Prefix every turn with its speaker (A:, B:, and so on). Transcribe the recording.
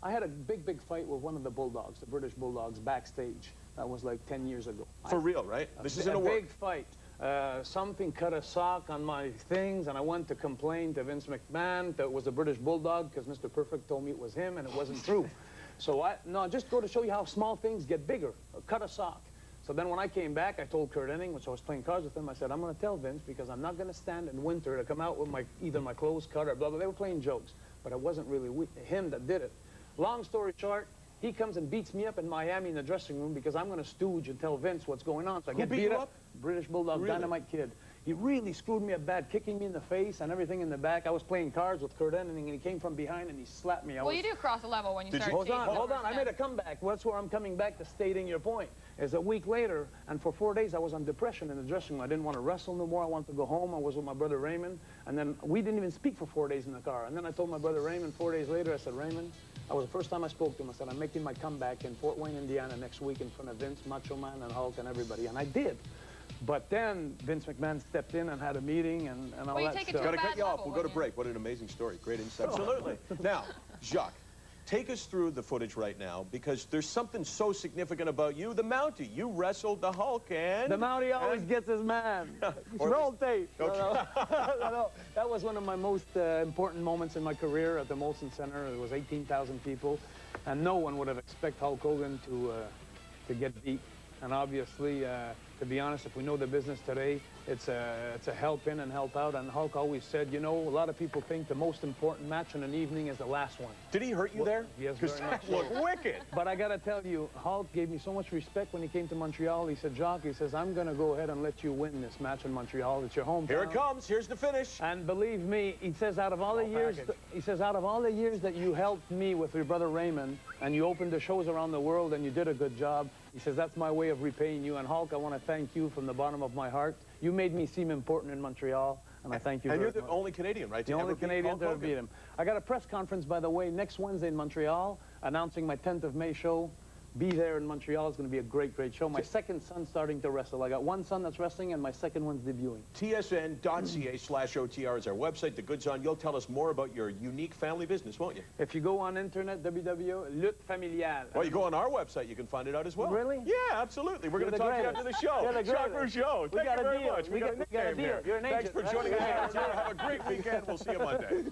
A: I had a big fight with one of the Bulldogs, the British Bulldogs, backstage. That was like 10 years ago.
B: For real, right? This isn't
A: a
B: work.
A: big fight. Something cut a sock on my things, and I went to complain to Vince McMahon that it was a British Bulldog because Mr. Perfect told me it was him, and it wasn't true. So no, just go to show you how small things get bigger. Cut a sock. So then when I came back, I told Kurt Hennig, which I was playing cards with him, I said, I'm going to tell Vince because I'm not going to stand in winter to come out with either my clothes cut or blah, blah. They were playing jokes, but it wasn't really him that did it. Long story short, he comes and beats me up in Miami in the dressing room because I'm going to stooge and tell Vince what's going on. So I get beat up. British Bulldog, really? Dynamite Kid. He really screwed me up bad, kicking me in the face and everything in the back. I was playing cards with Kurt Hennig, and he came from behind and he slapped me.
C: Well, you do cross a level when you start.
A: Hold on. I made a comeback. Well, that's where I'm coming back to stating your point. Is a week later, and for 4 days I was on depression in the dressing room. I didn't want to wrestle no more. I wanted to go home. I was with my brother Raymond, and then we didn't even speak for 4 days in the car. And then I told my brother Raymond 4 days later, I said, Raymond, that was the first time I spoke to him. I said, I'm making my comeback in Fort Wayne, Indiana next week in front of Vince, Macho Man, and Hulk, and everybody. And I did. But then Vince McMahon stepped in and had a meeting and all that stuff.
B: Got to cut you off. We'll go to break. What an amazing story. Great insight. Absolutely. Now, Jacques, take us through the footage right now because there's something so significant about you. The Mountie. You wrestled the Hulk and...
A: The Mountie always gets his man. Roll tape. Okay. No, that was one of my most important moments in my career at the Molson Center. There was 18,000 people, and no one would have expected Hulk Hogan to get beat. And obviously, to be honest, if we know the business today, it's a help in and help out. And Hulk always said, you know, a lot of people think the most important match in an evening is the last one.
B: Did he hurt you there?
A: Yes,
B: because that looked wicked.
A: But I got to tell you, Hulk gave me so much respect when he came to Montreal. He said, Jacques, he says, I'm going to go ahead and let you win this match in Montreal. It's your hometown.
B: Here it comes. Here's the finish.
A: And believe me, he says, out of all the years, that you helped me with your brother Raymond, and you opened the shows around the world, and you did a good job. He says, that's my way of repaying you. And Hulk, I want to thank you from the bottom of my heart. You made me seem important in Montreal, and I thank you very much.
B: And you're the only Canadian, right?
A: The only Canadian to ever beat him. I got a press conference, by the way, next Wednesday in Montreal, announcing my 10th of May show. Be there in Montreal. It's going to be a great show. My second son's starting to wrestle. I got one son that's wrestling, and my second one's debuting.
B: TSN.ca/OTR is our website. The good's on. You'll tell us more about your unique family business, won't you?
A: If you go on internet, www.lutte familiale.
B: Well, you go on our website, you can find it out as well.
A: Really?
B: Yeah, absolutely. We're going to talk to you after the show. Jacques Rougeau, thank you very much. We got a nickname here.
A: You're an agent.
B: Thanks for joining us. Have a great weekend. We'll see you Monday.